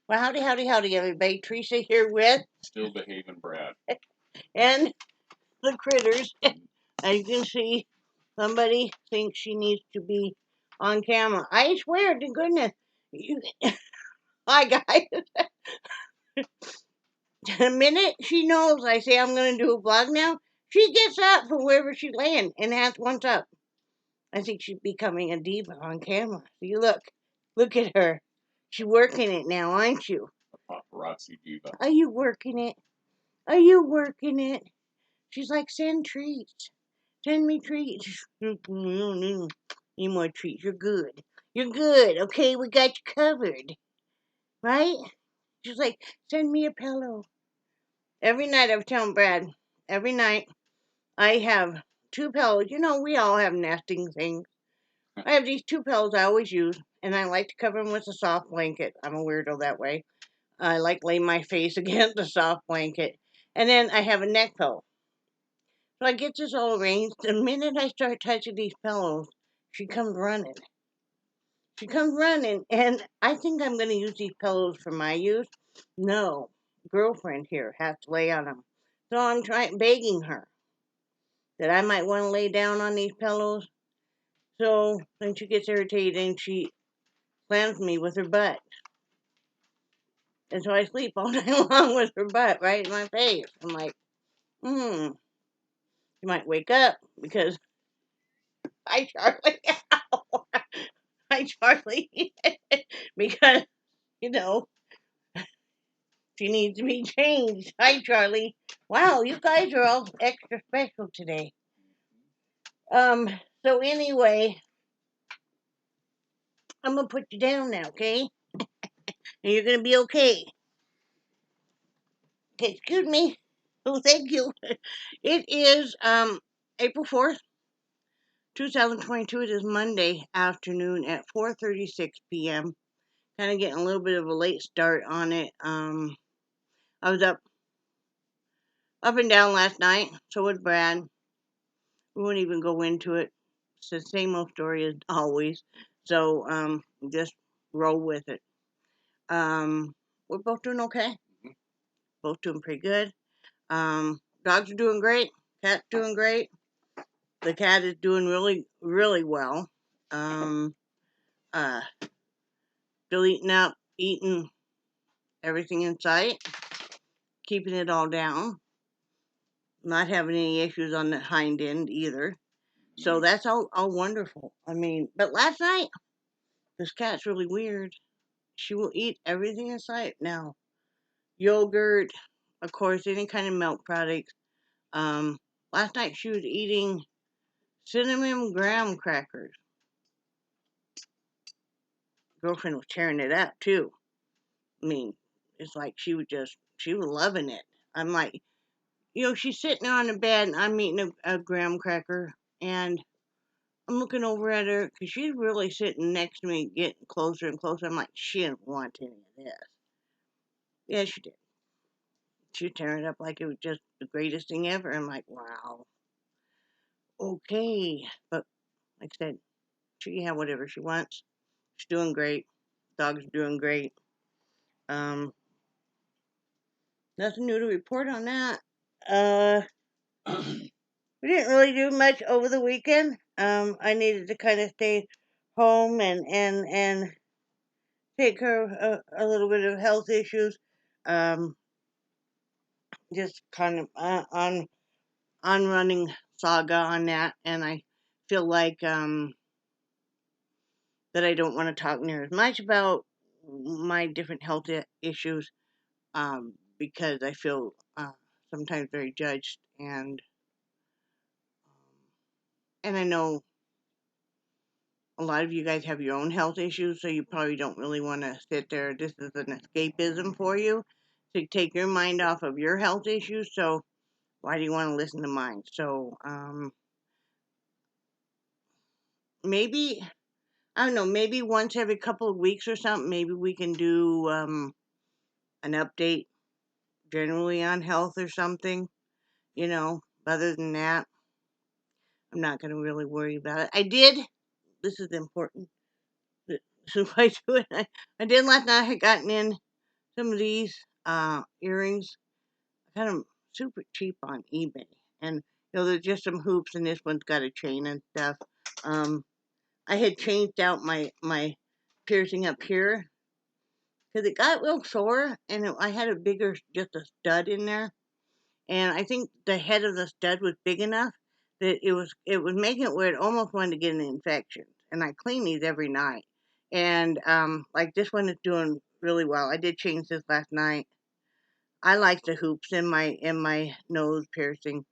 Well, howdy, howdy, howdy, everybody. Teresa here with Still behaving Brad. and the critters. As you can see, somebody thinks she needs to be on camera. I swear to goodness. You, hi, guys. The minute she knows I say I'm going to do a vlog now, she gets up from wherever she's laying and has one up. I think she's becoming a diva on camera. See, look at her. She's working it now, aren't you? A paparazzi diva. Are you working it? Are you working it? She's like, send treats. Send me treats. You don't need any more treats. You're good. You're good. Okay, we got you covered. Right? She's like, send me a pillow. Every night I was telling Brad, every night I have two pillows. You know, we all have nesting things. I have these two pillows I always use, and I like to cover them with a soft blanket. I'm a weirdo that way. I like lay my face against the soft blanket. And then I have a neck pillow. So I get this all arranged. The minute I start touching these pillows, she comes running. She comes running, and I think I'm going to use these pillows for my use. No, girlfriend here has to lay on them. So I'm begging her that I might want to lay down on these pillows. So then she gets irritated and she slams me with her butt. And so I sleep all night long with her butt right in my face. I'm like, you might wake up because hi, Charlie. Hi, Charlie. Because, you know, she needs to be changed. Hi, Charlie. Wow, you guys are all extra special today. So anyway, I'm gonna put you down now, okay? And you're gonna be okay. Okay, excuse me. Oh, thank you. It is April 4th, 2022. It is Monday afternoon at 4:36 p.m. Kind of getting a little bit of a late start on it. I was up and down last night. So was Brad. We won't even go into it. It's the same old story as always. So just roll with it. We're both doing okay. Both doing pretty good. Dogs are doing great. Cat's doing great. The cat is doing really, really well. Uh, Still eating everything in sight, keeping it all down, not having any issues on the hind end either. So that's all wonderful. I mean, but last night, this cat's really weird. She will eat everything in sight now. Yogurt, of course, any kind of milk products. Um, Last night she was eating cinnamon graham crackers. Girlfriend was tearing it up too. I mean, it's like she was loving it. I'm like, she's sitting there on the bed and I'm eating a graham cracker and I'm looking over at her because she's really sitting next to me, getting closer and closer. I'm like, she didn't want any of this. Yeah, she did. She was tearing it up like it was just the greatest thing ever. I'm like, wow, okay. But like I said, she can have whatever she wants. She's doing great. Dog's doing great. Um, Nothing new to report on that. We didn't really do much over the weekend. I needed to kind of stay home and take care of a little bit of health issues. Um, just kind of on running saga on that, and I feel like that I don't want to talk near as much about my different health issues because I feel sometimes very judged and I know a lot of you guys have your own health issues, so you probably don't really want to sit there. This is an escapism for you to take your mind off of your health issues. So why do you want to listen to mine? So maybe I don't know. Maybe once every couple of weeks or something. Maybe we can do an update generally on health or something. Other than that, I'm not going to really worry about it. I did. This is important. So I do it. I did last night. I had gotten in some of these earrings. I got them super cheap on eBay, and there's just some hoops, and this one's got a chain and stuff. I had changed out my piercing up here because it got real sore, and I had a bigger, just a stud in there, and I think the head of the stud was big enough that it was making it where it almost wanted to get an infection. And I clean these every night, and like this one is doing really well. I did change this last night. I like the hoops in my nose piercing,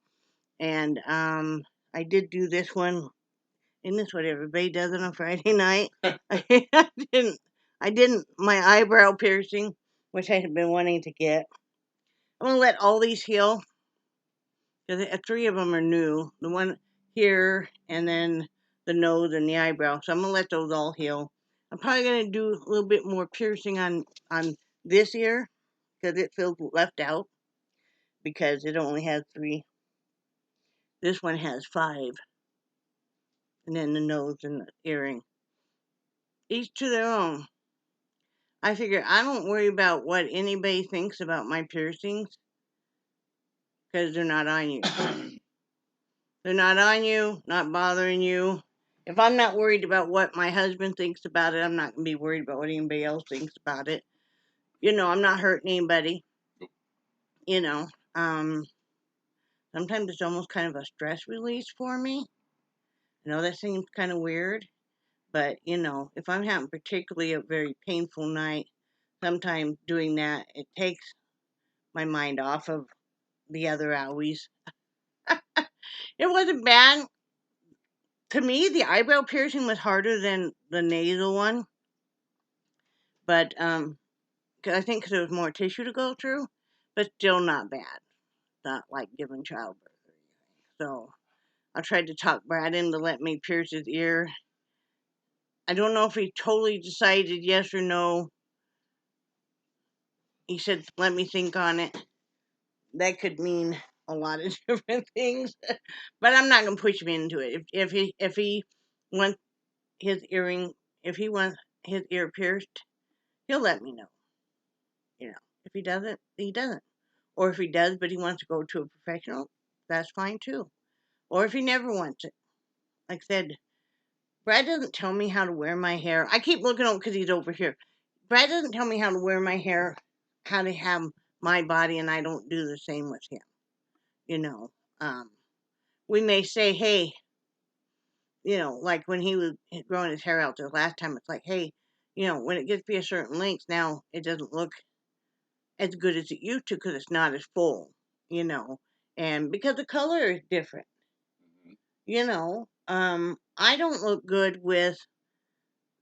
and I did do this one. Isn't this what everybody does on a Friday night? I didn't. I didn't my eyebrow piercing, which I had been wanting to get. I'm gonna let all these heal because three of them are new. The one here, and then the nose and the eyebrow. So I'm gonna let those all heal. I'm probably gonna do a little bit more piercing on this ear because it feels left out because it only has three. This one has five, and then the nose and the earring. Each to their own. I figure I don't worry about what anybody thinks about my piercings because they're not on you. They're not on you, not bothering you. If I'm not worried about what my husband thinks about it, I'm not going to be worried about what anybody else thinks about it. I'm not hurting anybody. You know, um, sometimes it's almost kind of a stress release for me. I know that seems kind of weird, but if I'm having particularly a very painful night, sometimes doing that, it takes my mind off of the other owies. It wasn't bad. To me, the eyebrow piercing was harder than the nasal one, but 'cause I think 'cause there was more tissue to go through, but still not bad. Not like giving childbirth or anything. So I tried to talk Brad into let me pierce his ear. I don't know if he totally decided yes or no. He said, "Let me think on it." That could mean a lot of different things, but I'm not gonna push him into it. If he wants his earring, if he wants his ear pierced, he'll let me know. If he doesn't, he doesn't. Or if he does, but he wants to go to a professional, that's fine too. Or if he never wants it. Like I said, Brad doesn't tell me how to wear my hair. I keep looking over because he's over here. Brad doesn't tell me how to wear my hair, how to have my body, and I don't do the same with him. You know, um, we may say, hey, like when he was growing his hair out the last time, it's like, hey, when it gets to be a certain length, now it doesn't look as good as it used to because it's not as full, you know, and because the color is different, Mhm. I don't look good with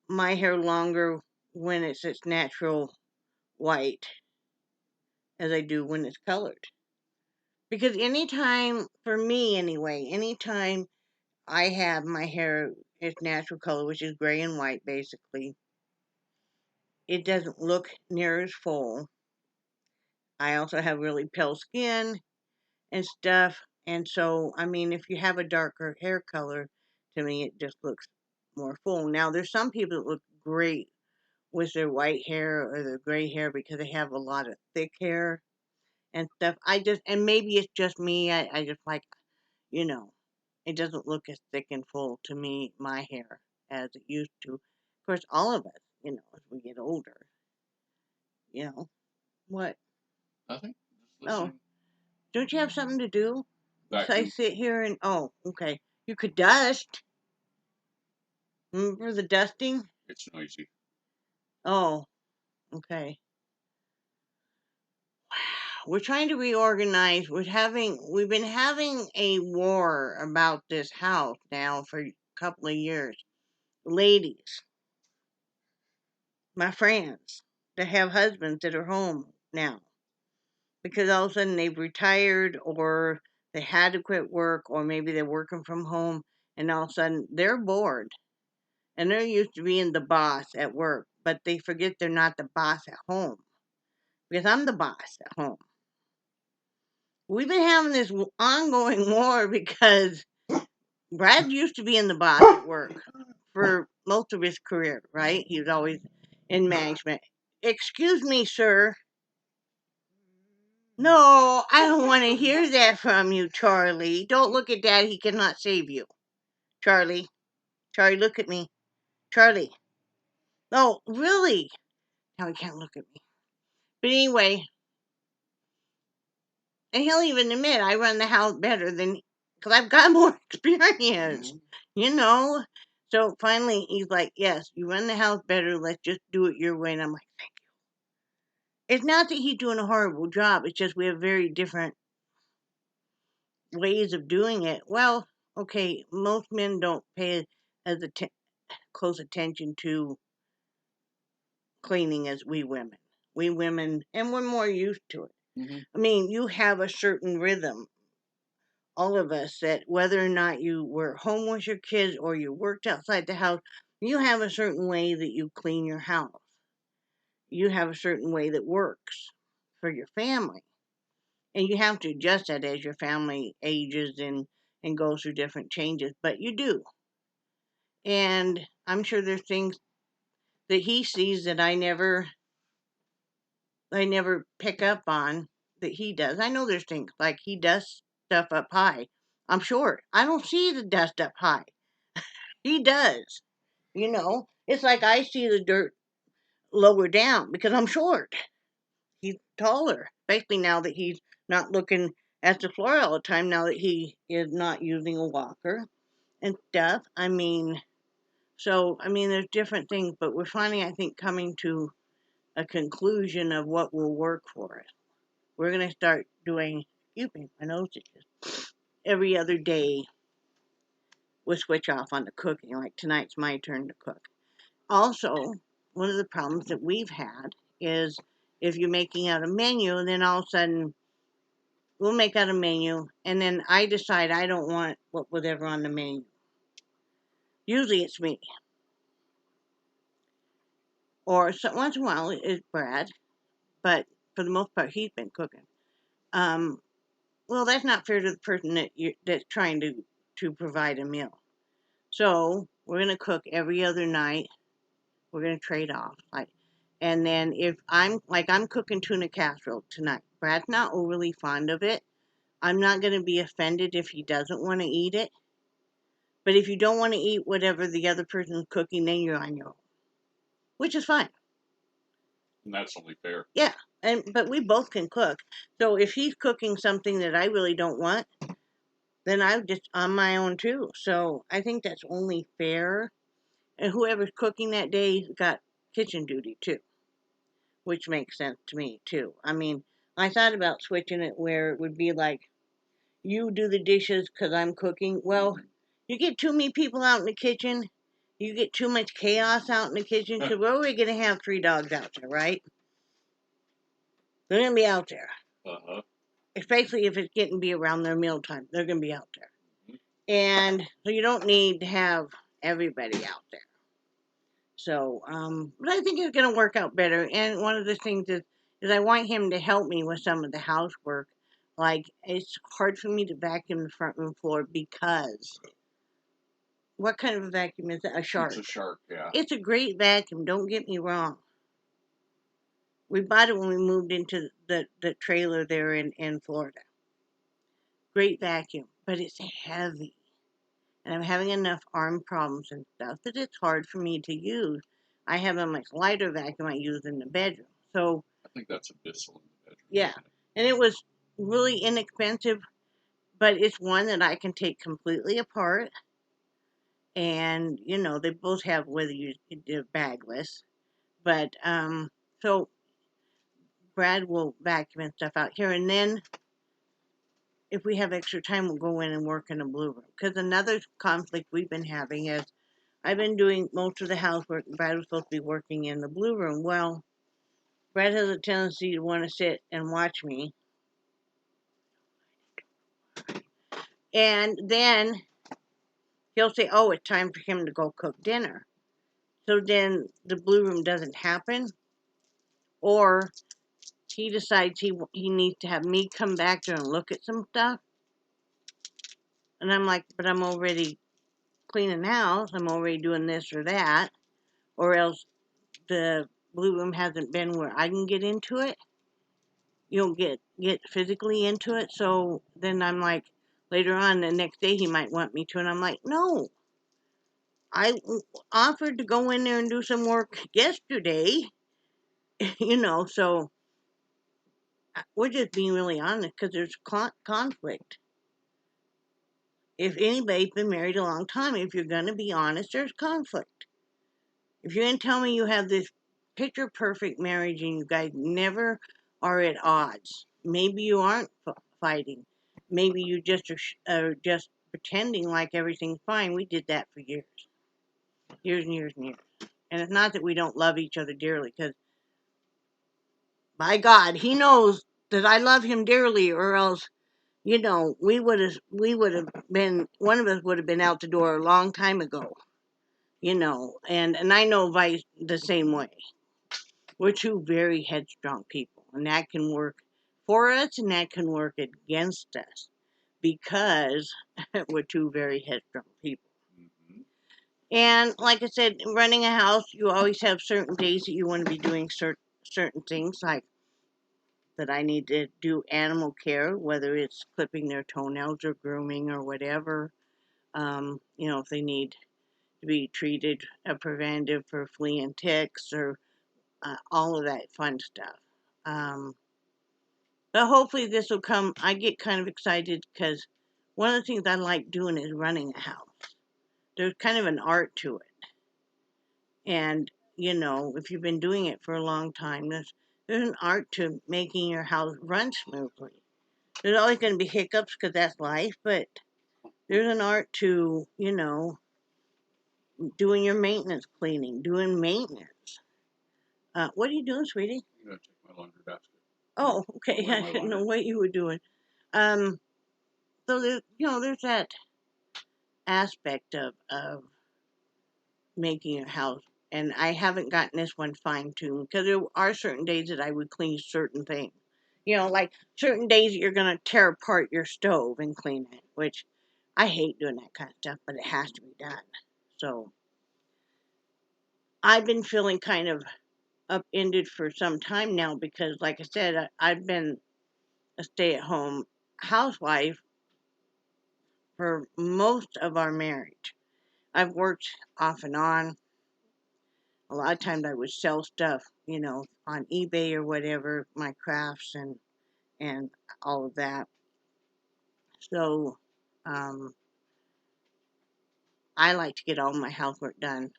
my hair longer when it's its natural white as I do when it's colored. Because anytime, for me anyway, anytime I have my hair its natural color, which is gray and white basically, it doesn't look near as full. I also have really pale skin and stuff. And so, I mean, if you have a darker hair color, to me, it just looks more full. Now, there's some people that look great with their white hair or their gray hair because they have a lot of thick hair and stuff. And maybe it's just me. I just like, you know, it doesn't look as thick and full to me, my hair, as it used to. Of course, all of us, as we get older, you know, what? Nothing. Just Oh, listening. don't you have something to do? So I Vacuum. sit here and, oh, okay. You could dust. Remember the dusting? It's noisy. Oh, okay. We're trying to reorganize. We've been having a war about this house now for a couple of years. Ladies, my friends that have husbands that are home now because all of a sudden they've retired or they had to quit work or maybe they're working from home and all of a sudden they're bored and they're used to being the boss at work, but they forget they're not the boss at home because I'm the boss at home. We've been having this ongoing war because Brad used to be in the boss at work for most of his career, right? He was always in management. Excuse me, sir. No, I don't want to hear that from you, Charlie. Don't look at Dad. He cannot save you. Charlie. Charlie, look at me. Charlie. No, really. Now he can't look at me. But anyway, and he'll even admit I run the house better than, because I've got more experience, you know? So finally, he's like, yes, you run the house better. Let's just do it your way. And I'm like, it's not that he's doing a horrible job. It's just we have very different ways of doing it. Well, okay, most men don't pay as close attention to cleaning as we women. We women, and we're more used to it. I mean, you have a certain rhythm, all of us, that whether or not you were home with your kids or you worked outside the house, you have a certain way that you clean your house. You have a certain way that works for your family. And you have to adjust that as your family ages and goes through different changes, but you do. And I'm sure there's things that he sees that I never pick up on that he does. I know there's things like he does stuff up high. I'm short. I don't see the dust up high. He does. It's like I see the dirt lower down because I'm short. He's taller, especially now that he's not looking at the floor all the time, now that he is not using a walker and stuff. There's different things, but we're finally, I think, coming to a conclusion of what will work for us. We're going to start doing, excuse me, my nose itches, every other day we'll switch off on the cooking. Like tonight's my turn to cook. Also, one of the problems that we've had is if you're making out a menu, then all of a sudden we'll make out a menu, and then I decide I don't want whatever on the menu. Usually it's me. Or once in a while it's Brad, but for the most part he's been cooking. Well, that's not fair to the person that's trying to provide a meal. So we're gonna cook every other night. We're gonna trade off, and then if I'm cooking tuna casserole tonight. Brad's not overly fond of it. I'm not gonna be offended if he doesn't want to eat it. But if you don't want to eat whatever the other person's cooking, then you're on your own, which is fine. And that's only fair. Yeah, but we both can cook. So if he's cooking something that I really don't want, then I'm just on my own too. So I think that's only fair. And whoever's cooking that day got kitchen duty too, which makes sense to me too. I thought about switching it where it would be like you do the dishes because I'm cooking. Well, you get too many people out in the kitchen, you get too much chaos out in the kitchen because we're already going to have 3 dogs out there, right? They're going to be out there. Especially if it's getting to be around their mealtime. They're going to be out there. And so you don't need to have everybody out there. So, but I think it's going to work out better. And one of the things is I want him to help me with some of the housework. Like, it's hard for me to vacuum the front room floor because what kind of a vacuum is it? A Shark. It's a Shark, yeah. It's a great vacuum, don't get me wrong. We bought it when we moved into the trailer there in Florida. Great vacuum, but it's heavy. And I'm having enough arm problems and stuff that it's hard for me to use. I have a much lighter vacuum I use in the bedroom. So I think that's a Bissell in the bedroom. Yeah. And it was really inexpensive, but it's one that I can take completely apart. And, they both have whether you do bagless. But, so Brad will vacuum and stuff out here. And then if we have extra time, we'll go in and work in the blue room. Because another conflict we've been having is I've been doing most of the housework. Brad was supposed to be working in the blue room. Well, Brad has a tendency to want to sit and watch me. And then he'll say, oh, it's time for him to go cook dinner. So then the blue room doesn't happen. Or he decides he needs to have me come back there and look at some stuff. And I'm like, but I'm already cleaning the house. I'm already doing this or that. Or else the blue room hasn't been where I can get into it. get physically into it. So then I'm like, later on the next day he might want me to, and I'm like, no, I offered to go in there and do some work yesterday, so we're just being really honest because there's conflict. If anybody's been married a long time, if you're going to be honest, there's conflict. If you're going to tell me you have this picture perfect marriage and you guys never are at odds, maybe you aren't fighting. Maybe you just are just pretending like everything's fine. We did that for years, years and years and years. And it's not that we don't love each other dearly, because by God, he knows that I love him dearly, or else, we would have been, one of us would have been out the door a long time ago, and I know Vice the same way. We're two very headstrong people, and that can work for us and that can work against us because we're two very headstrong people. Mm-hmm. And like I said, running a house, you always have certain days that you want to be doing certain things, like that I need to do animal care, whether it's clipping their toenails or grooming or whatever. If they need to be treated a preventive for flea and ticks, or all of that fun stuff. But hopefully this will come. I get kind of excited because one of the things I like doing is running a house. There's kind of an art to it. And, if you've been doing it for a long time, there's an art to making your house run smoothly. There's always going to be hiccups because that's life, but there's an art to, doing your maintenance, cleaning, doing maintenance. What are you doing, sweetie? I'm going to take my laundry basket. Oh, okay. Away I my didn't know laundry. what you were doing. So there's that aspect of making your house, and I haven't gotten this one fine tuned because there are certain days that I would clean certain things. Like certain days that you're gonna tear apart your stove and clean it, which I hate doing that kind of stuff, but it has to be done. So I've been feeling kind of upended for some time now because, like I said, I've been a stay-at-home housewife for most of our marriage. I've worked off and on. A lot of times I would sell stuff, on eBay or whatever, my crafts and all of that. So um, I like to get all my housework done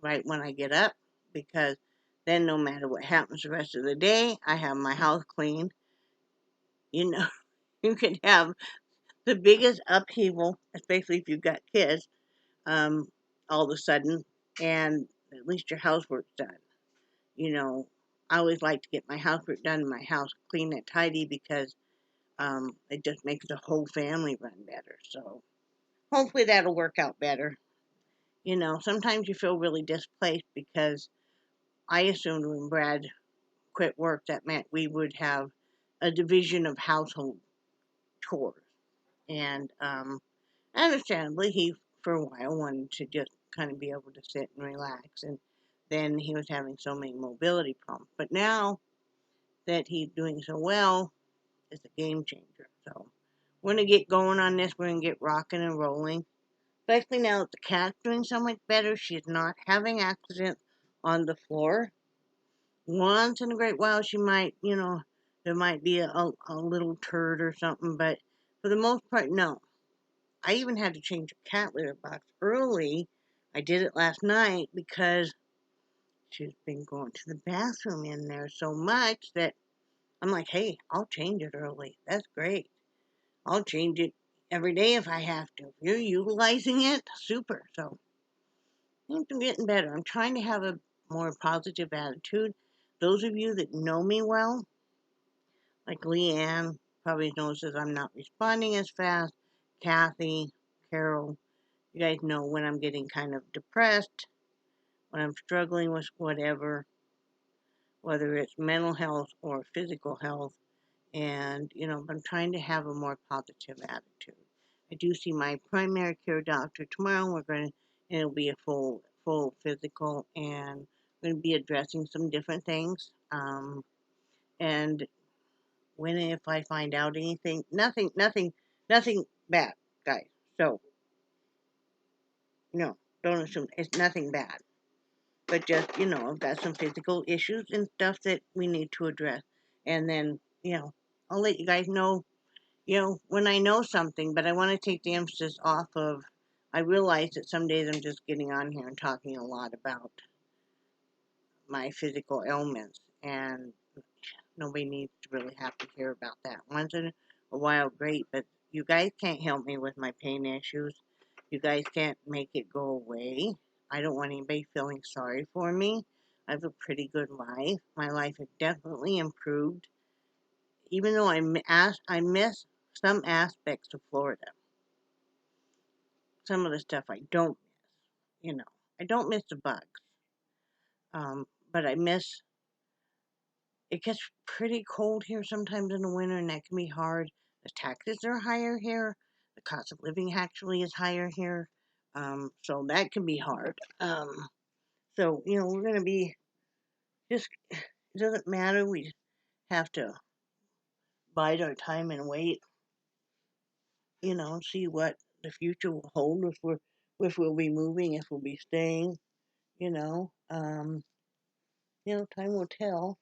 right when I get up, because then no matter what happens the rest of the day, I have my house clean. You know, you can have the biggest upheaval, especially if you've got kids, um, all of a sudden, and at least your housework's done. You know, I always like to get my housework done, my house clean and tidy, because it just makes the whole family run better. So hopefully that'll work out better. Sometimes you feel really displaced because I assumed when Brad quit work that meant we would have a division of household chores. And understandably, he for a while wanted to just kind of be able to sit and relax. And then he was having so many mobility problems. But now that he's doing so well, it's a game changer. So we're going to get going on this. We're going to get rocking and rolling. Especially now that the cat's doing so much better. She's not having accidents on the floor. Once in a great while, she might, there might be a little turd or something. But for the most part, no. I even had to change a cat litter box early. I did it last night because she's been going to the bathroom in there so much that I'm like, hey, I'll change it early. That's great. I'll change it every day if I have to. If you're utilizing it, super. So I'm getting better. I'm trying to have a more positive attitude. Those of you that know me well, like Leanne, probably notices I'm not responding as fast. Kathy, Carol, you guys know when I'm getting kind of depressed, when I'm struggling with whatever, whether it's mental health or physical health. And, I'm trying to have a more positive attitude. I do see my primary care doctor tomorrow. And it'll be a full physical, and we're going to be addressing some different things. And when and if I find out anything. Nothing bad, guys. So, no, don't assume it's nothing bad. But just, I've got some physical issues and stuff that we need to address. And then, I'll let you guys know, when I know something, but I want to take the emphasis off of, I realize that some days I'm just getting on here and talking a lot about my physical ailments, and nobody needs to really have to hear about that. Once in a while, great, but you guys can't help me with my pain issues. You guys can't make it go away. I don't want anybody feeling sorry for me. I have a pretty good life. My life has definitely improved, even though I miss some aspects of Florida. Some of the stuff I don't miss, I don't miss the bugs, but I miss. It gets pretty cold here sometimes in the winter, and that can be hard. The taxes are higher here. The cost of living actually is higher here, so that can be hard. So we're gonna be just. It doesn't matter. We have to bide our time and wait. See what the future will hold. If we'll be moving, if we'll be staying. You know, um, time will tell.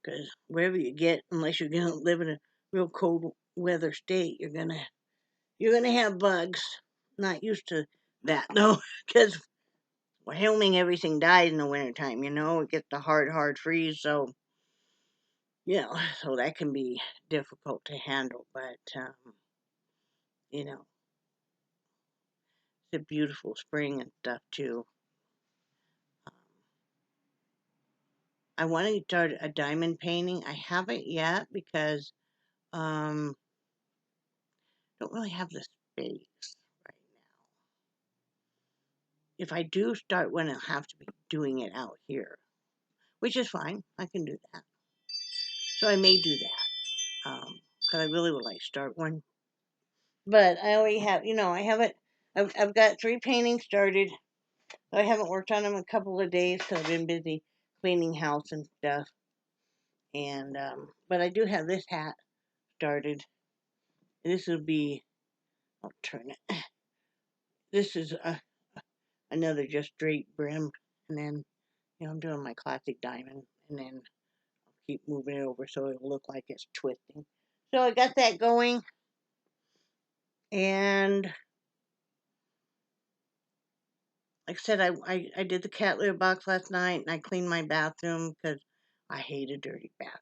Because wherever you get, unless you're gonna live in a real cold weather state, you're gonna have bugs. Not used to that though, because Wyoming everything dies in the wintertime. It gets the hard freeze, so so that can be difficult to handle. But you know, it's a beautiful spring and stuff too. Um, I want to start a diamond painting. I haven't yet because um, don't really have the space right now. If I do start one, I'll have to be doing it out here, which is fine. I can do that. So I may do that because I really would like to start one. But I already have, I haven't. I've got 3 paintings started. I haven't worked on them a couple of days because I've been busy cleaning house and stuff. And but I do have this hat started. This will be. I'll turn it. This is another just straight brim, and then I'm doing my classic diamond, and then keep moving it over so it'll look like it's twisting. So I got that going, and like I said, I did the cat litter box last night, and I cleaned my bathroom because I hate a dirty bathroom.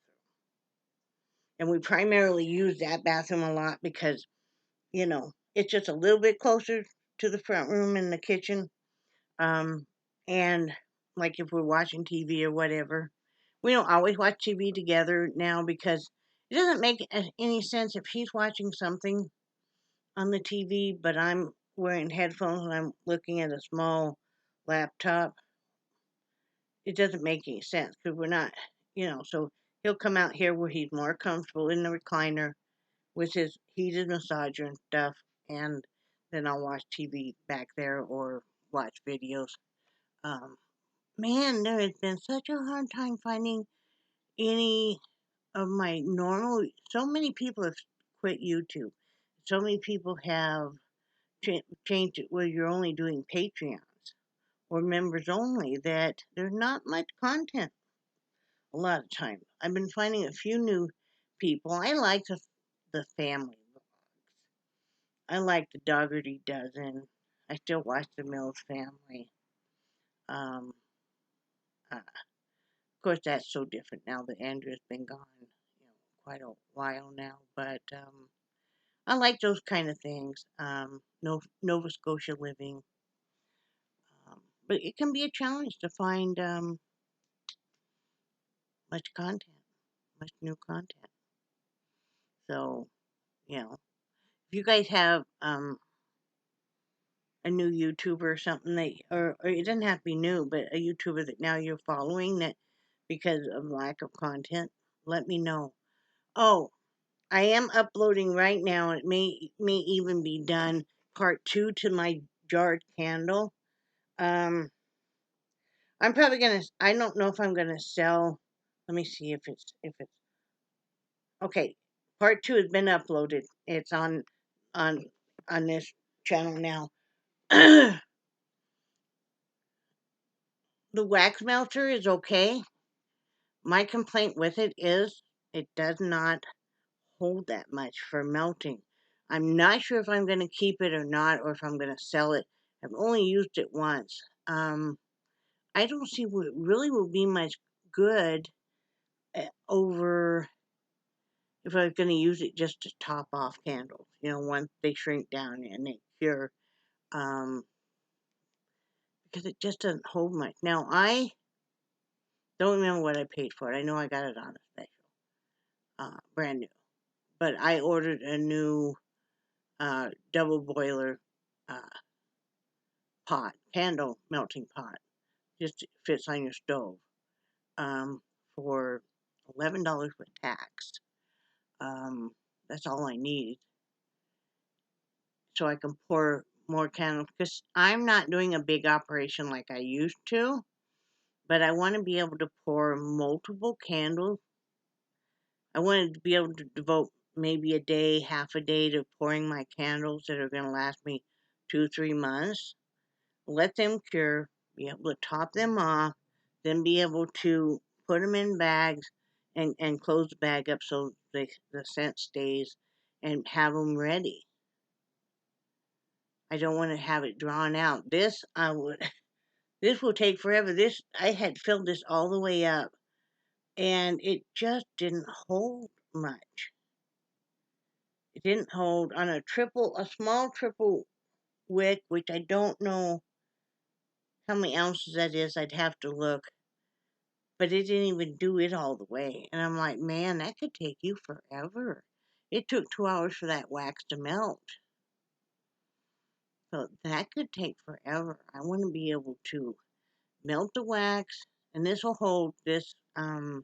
And we primarily use that bathroom a lot because it's just a little bit closer to the front room and the kitchen. And like if we're watching TV or whatever, we don't always watch TV together now because it doesn't make any sense if he's watching something on the TV, but I'm wearing headphones and I'm looking at a small laptop. It doesn't make any sense because we're not, so he'll come out here where he's more comfortable in the recliner with his heated massager and stuff, and then I'll watch TV back there or watch videos. Um, Man, there has been such a hard time finding any of my normal. So many people have quit YouTube. So many people have changed it where you're only doing Patreons or members only, that there's not much content a lot of times. I've been finding a few new people. I like the family vlogs. I like the Doggerty Dozen. I still watch the Mills Family. Um, of course, that's so different now that Andrew's been gone, quite a while now. But I like those kind of things. Nova Scotia Living. But it can be a challenge to find much content, much new content. So, if you guys have a new YouTuber or something that, or it doesn't have to be new, but a YouTuber that now you're following that because of lack of content, let me know. Oh, I am uploading right now. It may even be done part 2 to my jarred candle. I'm probably gonna. I don't know if I'm gonna sell. Let me see if it's Okay, part 2 has been uploaded. It's on on this channel now. The wax melter is okay. My complaint with it is it does not hold that much for melting. I'm not sure if I'm going to keep it or not, or if I'm going to sell it. I've only used it once. I don't see what really will be much good over if I was going to use it just to top off candles. Once they shrink down and they cure, because it just doesn't hold much. Now, I don't remember what I paid for it. I know I got it on a special, brand new. But I ordered a new double boiler uh, pot, candle melting pot. Just fits on your stove, for $11 with tax. Um, that's all I need, so I can pour more candles. Because I'm not doing a big operation like I used to, but I want to be able to pour multiple candles. I wanted to be able to devote maybe a day, half a day to pouring my candles that are going to last me 2, 3 months. Let them cure, be able to top them off, then be able to put them in bags and close the bag up so the scent stays, and have them ready. I don't want to have it drawn out. This will take forever. I had filled this all the way up, and it just didn't hold much. It didn't hold on a small triple wick, which I don't know how many ounces that is. I'd have to look. But it didn't even do it all the way. And I'm like, man, that could take you forever. It took 2 hours for that wax to melt. So that could take forever. I want to be able to melt the wax, and this will hold this uh,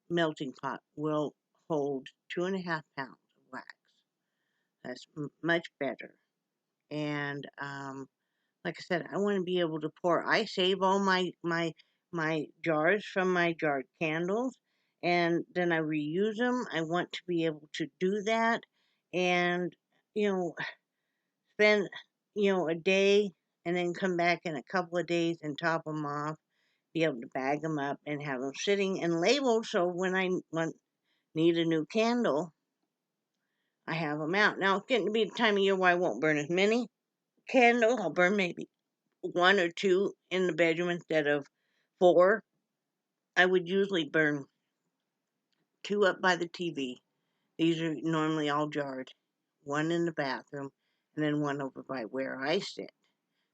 melting pot will hold 2.5 pounds of wax. That's much better. And like I said, I want to be able to pour. I save all my jars from my jarred candles, and then I reuse them. I want to be able to do that, and you know, spend a day, and then come back in a couple of days and top them off. Be able to bag them up and have them sitting and labeled, so when I need a new candle, I have them out. Now it's getting to be the time of year where I won't burn as many candles. I'll burn maybe 1 or 2 in the bedroom instead of 4. I would usually burn 2 up by the TV. These are normally all jarred. 1 in the bathroom, and then 1 over by where I sit.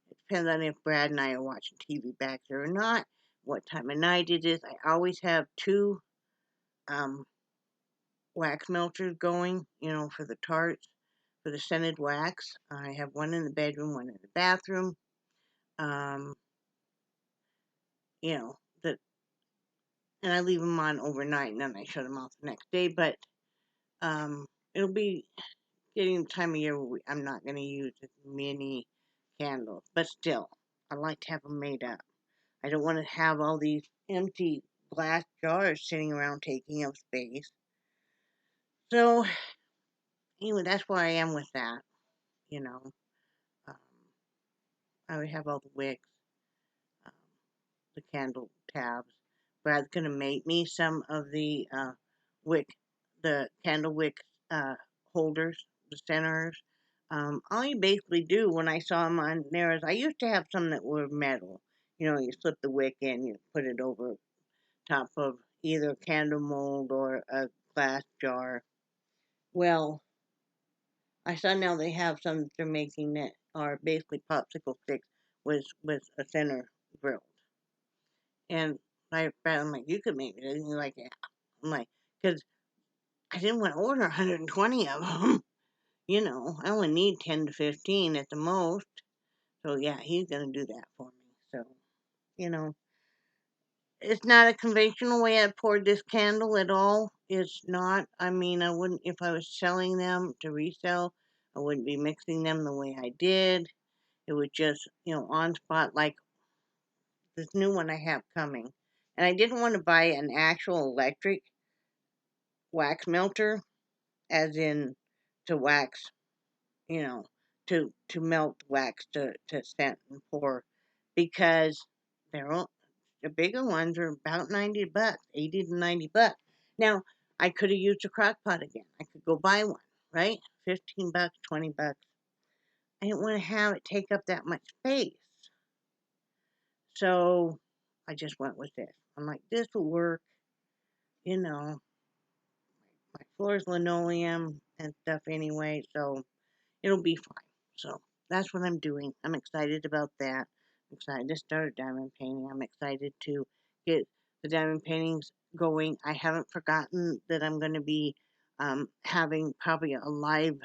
It depends on if Brad and I are watching TV back there or not, what time of night it is. I always have 2 um, wax melters going, for the tarts, for the scented wax. I have 1 in the bedroom, 1 in the bathroom. Um, you know, the and I leave them on overnight, and then I shut them off the next day. But it'll be getting the time of year where I'm not going to use as many candles. But still, I like to have them made up. I don't want to have all these empty glass jars sitting around taking up space. So, anyway, that's where I am with that. You know, um, I would have all the wicks, um, the candle tabs. Brad's going to make me some of the wick, the candle wick holders, the centers. All you basically do when I saw them on there is I used to have some that were metal. You slip the wick in, you put it over top of either a candle mold or a glass jar. Well, I saw now they have some that they're making that are basically popsicle sticks with a center grilled. And I'm like, you could make it. And he's like, yeah. I'm like, because I didn't want to order 120 of them. I only need 10 to 15 at the most. So, yeah, he's going to do that for me. So, you know, it's not a conventional way I poured this candle at all. It's not. I mean, I wouldn't, if I was selling them to resell, I wouldn't be mixing them the way I did. It was just, on spot, like this new one I have coming. And I didn't want to buy an actual electric wax melter, as in to wax, you know, to melt wax to sand and pour, because they're all, the bigger ones are about $90, 80 to $90. Now I could have used a crock pot again. I could go buy one, right? $15, $20. I didn't want to have it take up that much space, so I just went with this. I'm like, this will work, you know. My floor's linoleum and stuff anyway, so it'll be fine. So that's what I'm doing. I'm excited about that. I'm excited to start diamond painting. I'm excited to get the diamond paintings going. I haven't forgotten that I'm going to be having probably a live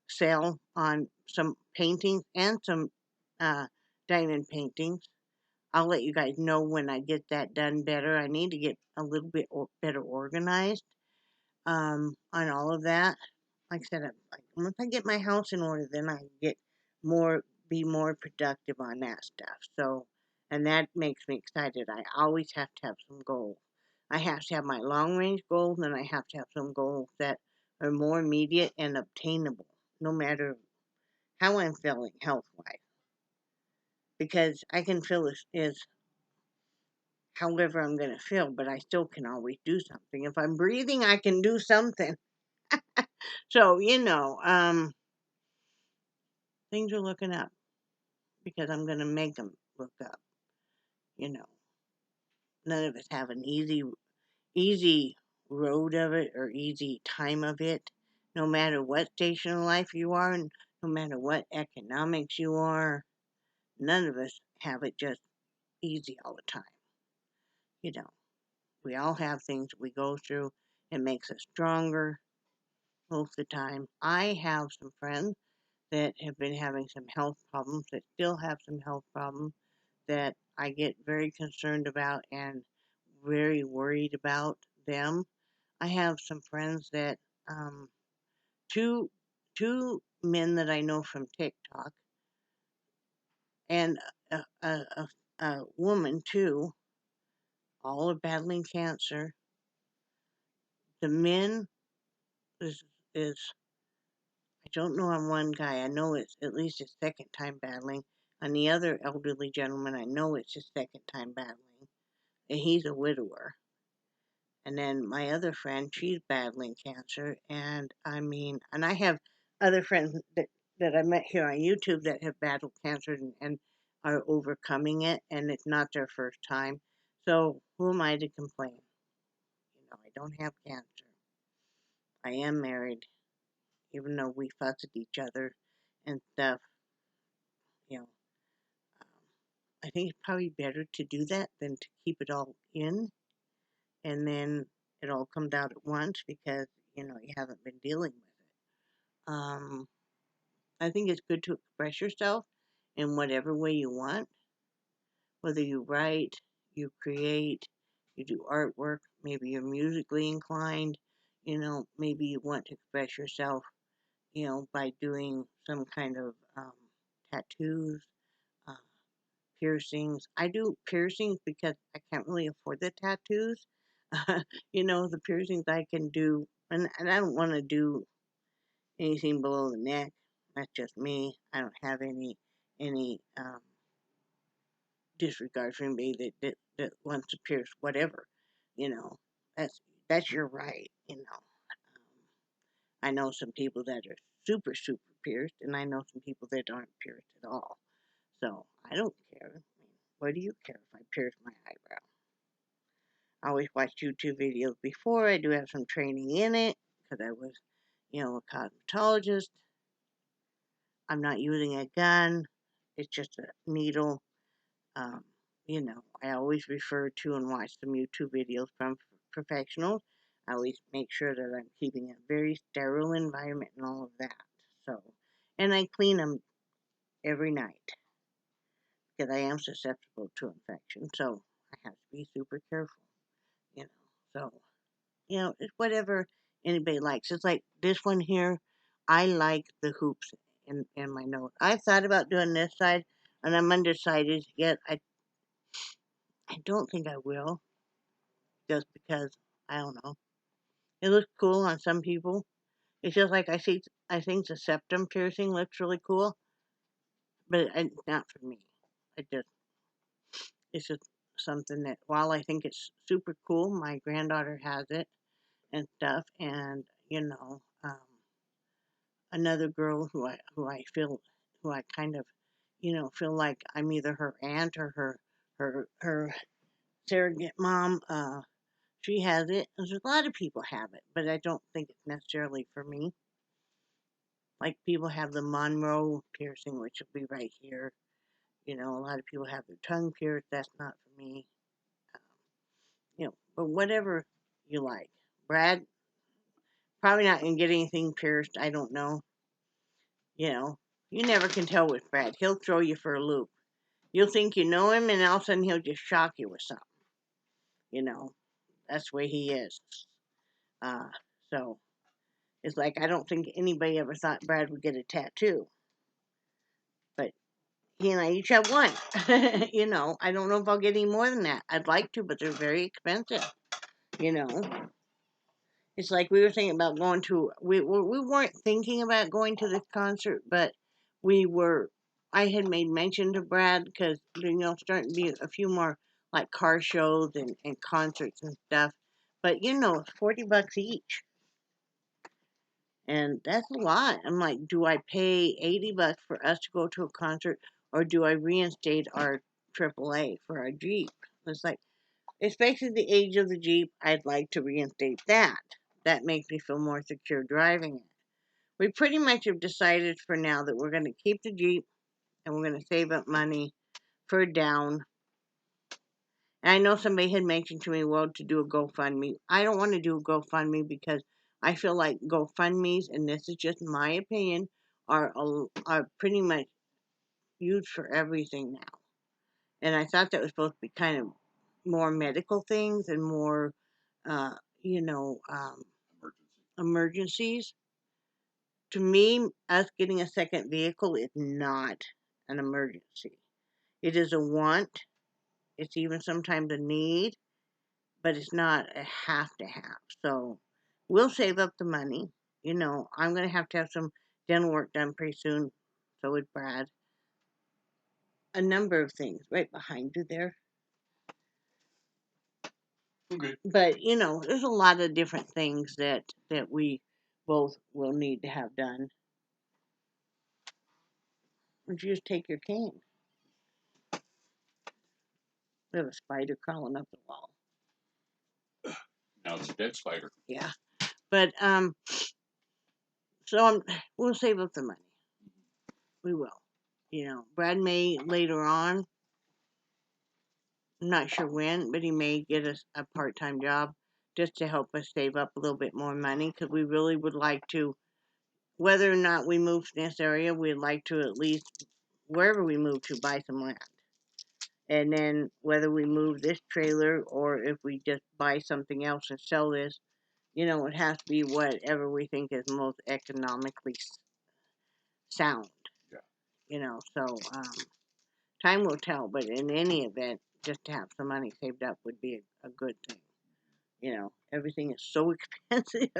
sale on some paintings and some uh, diamond paintings. I'll let you guys know when I get that done better. I need to get a little bit better organized on all of that. Like I said, once I get my house in order, then I get more, be more productive on that stuff. So, and that makes me excited. I always have to have some goals. I have to have my long range goals, and I have to have some goals that are more immediate and obtainable, no matter how I'm feeling health wise. Because I can feel this is however I'm going to feel, but I still can always do something. If I'm breathing, I can do something. So, things are looking up because I'm going to make them look up. You know, none of us have an easy road of it or easy time of it. No matter what station of life you are, and no matter what economics you are, none of us have it just easy all the time. You know, we all have things we go through. It makes us stronger most of the time. I have some friends that have been having some health problems, that still have some health problems, that I get very concerned about and very worried about them. I have some friends that, two men that I know from TikTok, and a woman too, all are battling cancer. The men is I don't know on one guy. I know it's at least his second time battling. On the other elderly gentleman, I know it's his second time battling. And he's a widower. And then my other friend, she's battling cancer. And I mean, and I have other friends that I met here on YouTube that have battled cancer and are overcoming it. And it's not their first time. So who am I to complain? I don't have cancer. I am married, even though we fuss at each other and stuff. You know, I think it's probably better to do that than to keep it all in and then it all comes out at once because, you haven't been dealing with it. I think it's good to express yourself in whatever way you want, whether you write, you create, you do artwork, maybe you're musically inclined, maybe you want to express yourself, by doing some kind of tattoos, uh, piercings. I do piercings because I can't really afford the tattoos. The piercings I can do, and I don't want to do anything below the neck. That's just me. I don't have any disregard for anybody that wants to pierce whatever. You know, that's that's your right. I know some people that are super pierced, and I know some people that aren't pierced at all. So I don't care. I mean, what do you care if I pierce my eyebrow? I always watch YouTube videos before. I do have some training in it because I was, a cosmetologist. I'm not using a gun. It's just a needle. Um, I always refer to and watch some YouTube videos from professionals. I always make sure that I'm keeping a very sterile environment and all of that. So, and I clean them every night because I am susceptible to infection. So I have to be super careful, you know. So it's whatever anybody likes. It's like this one here. I like the hoops in my nose. I've thought about doing this side, and I'm undecided yet. I don't think I will, just because I don't know. It looks cool on some people. It's just like I think the septum piercing looks really cool, but not for me. I just it's just something that while I think it's super cool, my granddaughter has it and stuff, and another girl who I kind of feel like I'm either her aunt or her surrogate mom. She has it. There's a lot of people have it, but I don't think it's necessarily for me. Like people have the Monroe piercing, which will be right here. A lot of people have their tongue pierced. That's not for me. Um, but whatever you like. Brad probably not gonna get anything pierced. I don't know. You know, you never can tell with Brad. He'll throw you for a loop. You'll think you know him, and all of a sudden he'll just shock you with something. You know, that's the way he is. Uh, so it's like I don't think anybody ever thought Brad would get a tattoo, but he and I each have one. I don't know if I'll get any more than that. I'd like to, but they're very expensive. You know, it's like we were thinking about going to. We weren't thinking about going to this concert, but we were. I had made mention to Brad because starting to be a few more like car shows and concerts and stuff. But it's $40 each. And that's a lot. I'm like, do I pay $80 for us to go to a concert, or do I reinstate our AAA for our Jeep? It's like, especially the age of the Jeep, I'd like to reinstate that. That makes me feel more secure driving it. We pretty much have decided for now that we're going to keep the Jeep and we're going to save up money for a down. And I know somebody had mentioned to me, well, to do a GoFundMe. I don't want to do a GoFundMe because I feel like GoFundMe's, and this is just my opinion, are pretty much used for everything now. And I thought that was supposed to be kind of more medical things and more, uh, you know, um, emergencies. To me, us getting a second vehicle is not an emergency. It is a want. It's even sometimes a need, but it's not a have to have. So we'll save up the money. I'm going to have some dental work done pretty soon. So would Brad. A number of things right behind you there. Okay. But, there's a lot of different things that we both will need to have done. Would you just take your cane? We have a spider crawling up the wall. Now it's a dead spider. Yeah. But, we'll save up the money. We will. Brad may later on, I'm not sure when, but he may get us a part-time job just to help us save up a little bit more money because we really would like to, whether or not we move to this area, we'd like to at least, wherever we move to, buy some land. And then whether we move this trailer or if we just buy something else and sell this, it has to be whatever we think is most economically sound. So time will tell, but in any event, just to have some money saved up would be a good thing. Everything is so expensive.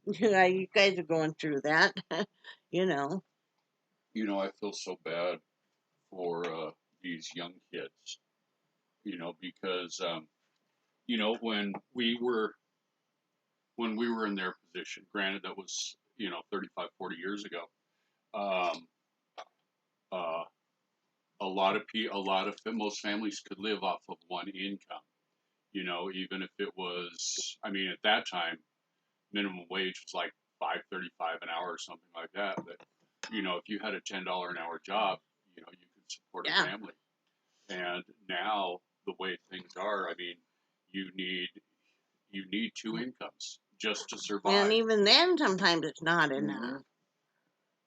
You guys are going through that. you know. I feel so bad for these young kids. Because when we were in their position, granted that was 35, 40 years ago. Um, uh, most families could live off of one income. Even if it was, I mean, at that time, minimum wage was like 5.35 an hour or something like that. But if you had a $10 an hour job, you could support a family. And now the way things are, I mean, you need two incomes just to survive. And even then, sometimes it's not enough. Mm-hmm.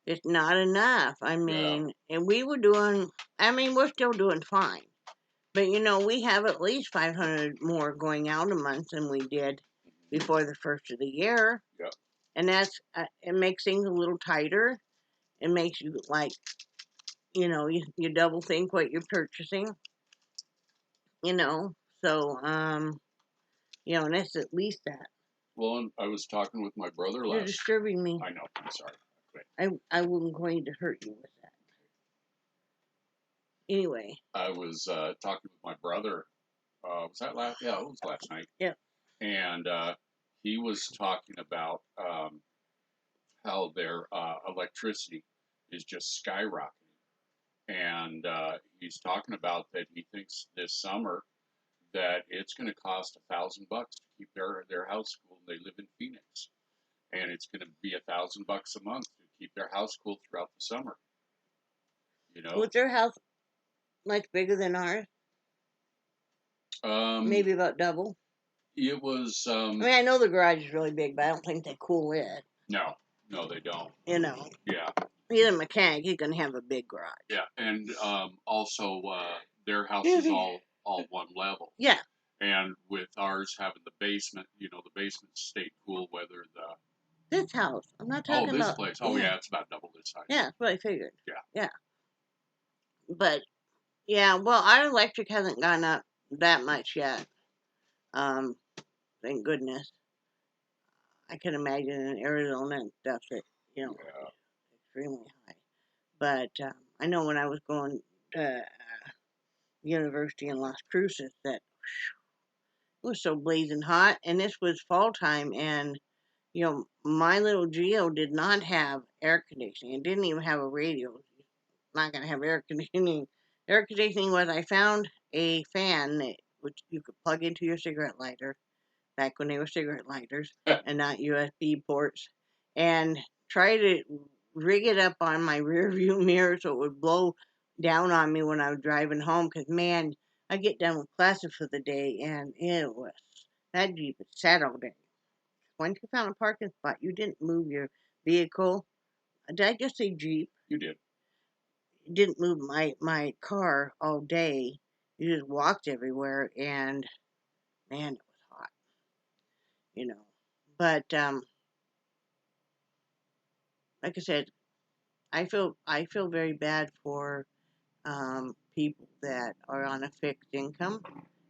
It's not enough. I mean, and we were doing. I mean, we're still doing fine. But we have at least 500 more going out a month than we did before the first of the year. Yeah. And that's it makes things a little tighter. It makes you like, you double think what you're purchasing. So and it's at least that. Well, I was talking with my brother You're last. disturbing me. I know. I'm sorry. Okay. I wasn't going to hurt you with that. Anyway. I was talking with my brother. Was that last? Yeah, it was last night. Yeah. And he was talking about how their electricity is just skyrocketing. And he's talking about that he thinks this summer that it's going to cost $1,000 to keep their house cool. They live in Phoenix, and it's going to be $1,000 a month to keep their house cool throughout the summer. You know, Was their house much bigger than ours? Maybe about double. It was. I mean, I know the garage is really big, but I don't think they cool it. No, they don't. You know. Yeah. He's a mechanic. He's gonna have a big garage. Yeah, and also their house is all one level. Yeah. And with ours having the basement, the basement stayed cool. Whether this house, I'm not talking about. Oh, this place. Oh, yeah, it's about double this size. Yeah, that's what I figured. Yeah. Yeah. But yeah, well, our electric hasn't gone up that much yet. Thank goodness. I can imagine in Arizona and stuff that extremely high. But I know when I was going to university in Las Cruces that it was so blazing hot, and this was fall time, and my little Geo did not have air conditioning. It didn't even have a radio. It's not gonna have air conditioning. Air conditioning was I found a fan that which you could plug into your cigarette lighter back when they were cigarette lighters and not USB ports, and try to rig it up on my rear view mirror so it would blow down on me when I was driving home. Because, man, I get done with classes for the day, and it was, that Jeep was sat all day. Once you found a parking spot, you didn't move your vehicle. Did I just say Jeep? You did. You didn't move my car all day. You just walked everywhere, and, man, it was hot. But like I said, I feel very bad for people that are on a fixed income.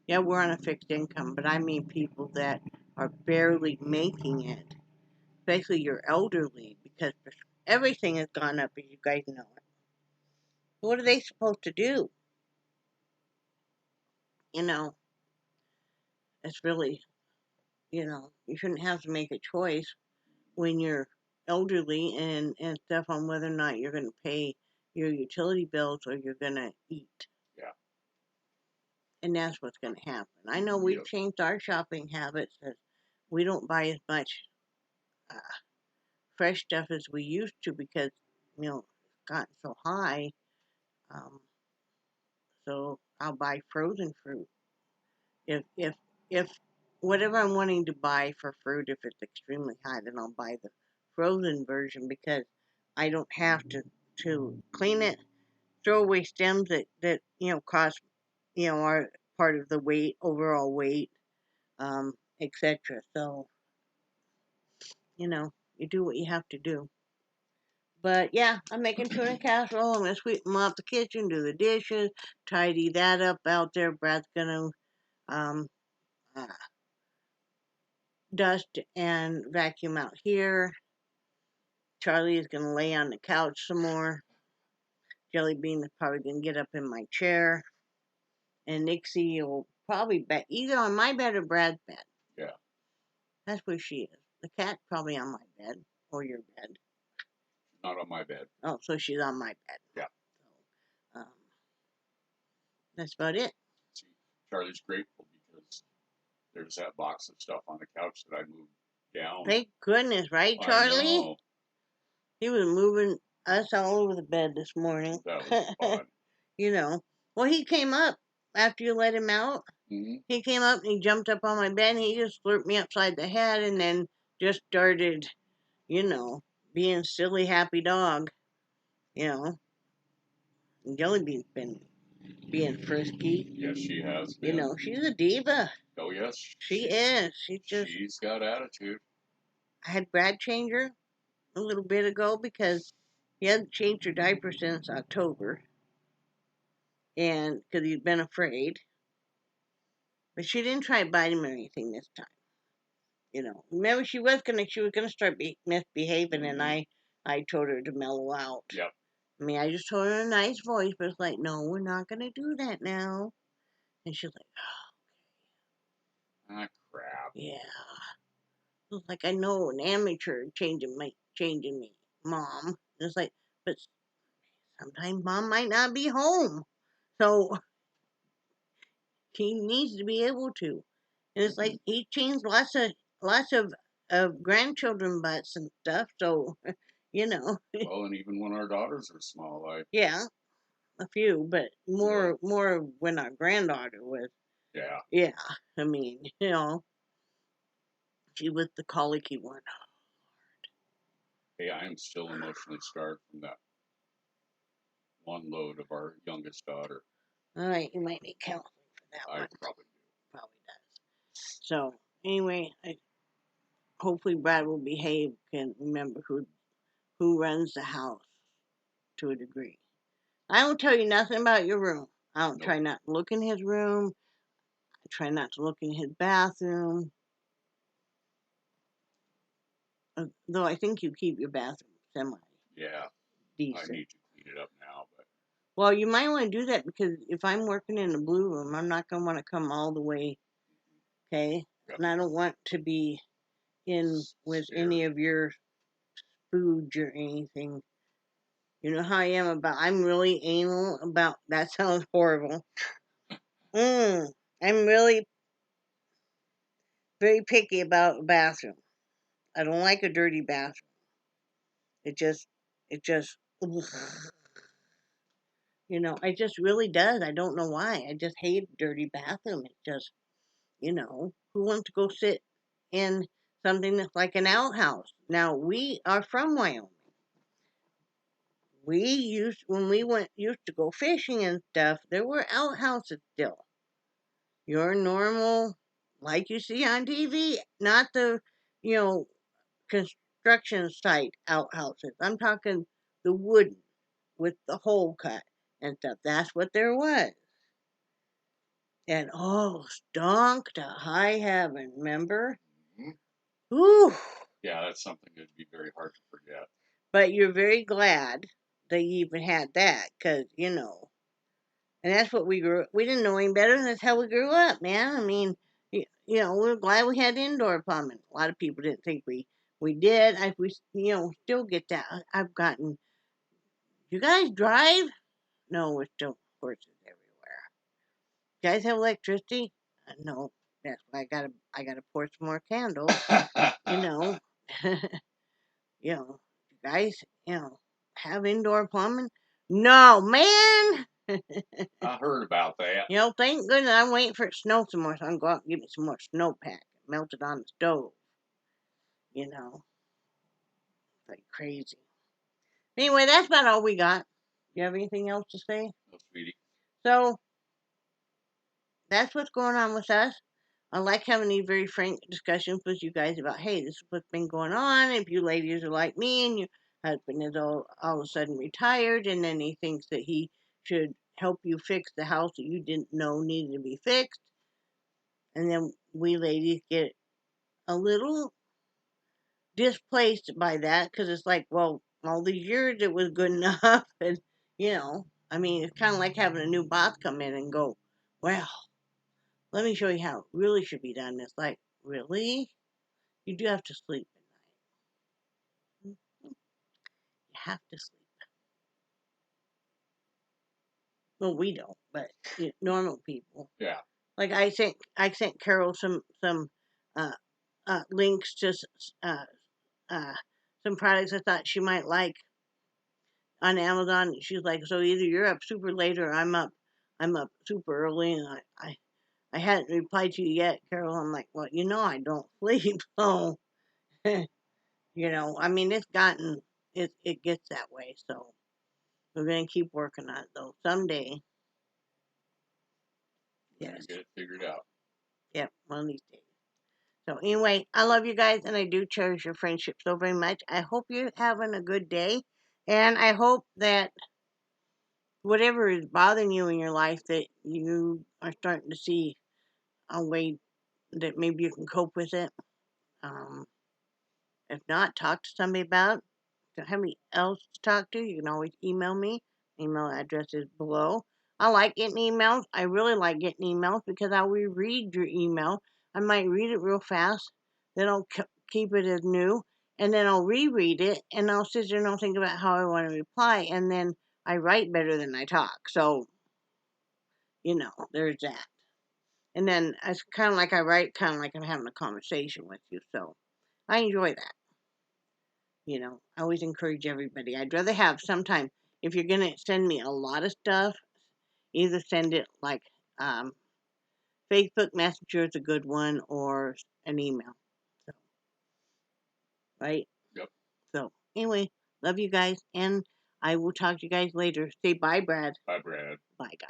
Yeah, we're on a fixed income, but I mean people that are barely making it, especially your elderly, because everything has gone up, as you guys know it. What are they supposed to do? It's really, you shouldn't have to make a choice when you're elderly and stuff on whether or not you're going to pay your utility bills or you're going to eat. Yeah. And that's what's going to happen. I know we've changed our shopping habits. That we don't buy as much fresh stuff as we used to because, it's gotten so high. So I'll buy frozen fruit. If whatever I'm wanting to buy for fruit, if it's extremely high, then I'll buy the frozen version because I don't have to clean it, throw away stems that cost are part of the weight, overall weight, etc. So you do what you have to do. But yeah, I'm making tuna casserole. I'm gonna sweep mop the kitchen, do the dishes, tidy that up out there. Brad's gonna uh, dust and vacuum out here. Charlie is gonna lay on the couch some more. Jellybean is probably gonna get up in my chair, and Nixie will probably be either on my bed or Brad's bed. Yeah. That's where she is. The cat's probably on my bed or your bed. Not on my bed. Oh, so she's on my bed. Yeah. So, that's about it. See, Charlie's grateful because there's that box of stuff on the couch that I moved down. Thank goodness, right, Charlie? I know. He was moving us all over the bed this morning. That was fun. Well, he came up after you let him out. Mm-hmm. He came up and he jumped up on my bed and he just slurped me upside the head and then just started, being silly, happy dog. And Jellybean's been being frisky. Yes, she has been. She's a diva. Oh, yes. She is. She's got attitude. I had Brad change her a little bit ago because he hadn't changed her diaper since October. And because he'd been afraid. But she didn't try biting him or anything this time. Remember she was gonna start misbehaving, and I told her to mellow out. Yep. I mean, I just told her in a nice voice, but it's like, no, we're not gonna do that now. And she's like, Ah, crap. yeah. It's like, I know an amateur changing me, Mom. And it's like, but sometimes Mom might not be home, so she needs to be able to. And it's like he changed lots of grandchildren butts and stuff, so Well, and even when our daughters are small, yeah, a few, but more when our granddaughter was. Yeah, I mean, she was the colicky one. hey, I am still emotionally scarred from that one load of our youngest daughter. All right, you might need counseling for that I one. probably do. Probably does. So anyway, hopefully Brad will behave and remember who runs the house to a degree. I don't tell you nothing about your room. I don't try not to look in his room. I try not to look in his bathroom. Though I think you keep your bathroom semi Yeah, decent. I need to clean it up now, but well, you might want to do that because if I'm working in the blue room, I'm not going to want to come all the way, okay? Yep. And I don't want to be in with any of your foods or anything. You know how I am I'm really anal about, that sounds horrible. I'm really very picky about a bathroom. I don't like a dirty bathroom. It just, ugh. It just really does. I don't know why. I just hate a dirty bathroom. It just, who wants to go sit in something that's like an outhouse? Now, we are from Wyoming. When we used to go fishing and stuff, there were outhouses still. Your normal, like you see on TV, not the, you know, construction site outhouses. I'm talking the wooden with the hole cut and stuff. That's what there was. And stunk to high heaven, remember? Mm-hmm. Ooh. Yeah, that's something that'd be very hard to forget. But you're very glad that you even had that, because, and that's what we didn't know any better, and that's how we grew up, man. I mean, we're glad we had indoor plumbing. A lot of people didn't think we did. Still get that. I've gotten, you guys drive? No, we're still horses everywhere. You guys have electricity? No. That's why I gotta pour some more candles. you know, you guys, have indoor plumbing? No, man. I heard about that. Thank goodness I'm waiting for it to snow some more so I can go out and get me some more snowpack and melt it on the stove. Like crazy. Anyway, that's about all we got. You have anything else to say? No, sweetie. So that's what's going on with us. I like having these very frank discussions with you guys about, hey, this is what's been going on. If you ladies are like me and your husband is all of a sudden retired and then he thinks that he should help you fix the house that you didn't know needed to be fixed. And then we ladies get a little displaced by that because it's like, well, all these years it was good enough. And, I mean, it's kind of like having a new boss come in and go, well, let me show you how it really should be done. It's like, really? You do have to sleep at night. You have to sleep. Well, we don't, but normal people. Yeah. Like I sent Carol some uh, links to uh, some products I thought she might like on Amazon. She's like, so either you're up super late or I'm up super early, and I hadn't replied to you yet, Carol. I'm like, well, I don't sleep, so I mean, it gets that way, so we're gonna keep working on it though. Someday, yes, Get it figured out. yep, one of these days. So anyway, I love you guys, and I do cherish your friendship so very much. I hope you're having a good day, and I hope that whatever is bothering you in your life, that you are starting to see a way that maybe you can cope with it. If not, talk to somebody about it. Don't have anybody else to talk to, you can always email me. Email address is below. I like getting emails. I really like getting emails because I'll reread your email. I might read it real fast, then I'll keep it as new, and then I'll reread it, and I'll sit there and I'll think about how I want to reply, and then I write better than I talk. So, there's that. And then it's kind of like I write, kind of like I'm having a conversation with you. So I enjoy that. I always encourage everybody. I'd rather have sometime, if you're going to send me a lot of stuff, either send it like Facebook Messenger is a good one or an email. So, right? Yep. So, anyway, love you guys, and I will talk to you guys later. Say bye, Brad. Bye, Brad. Bye, guys.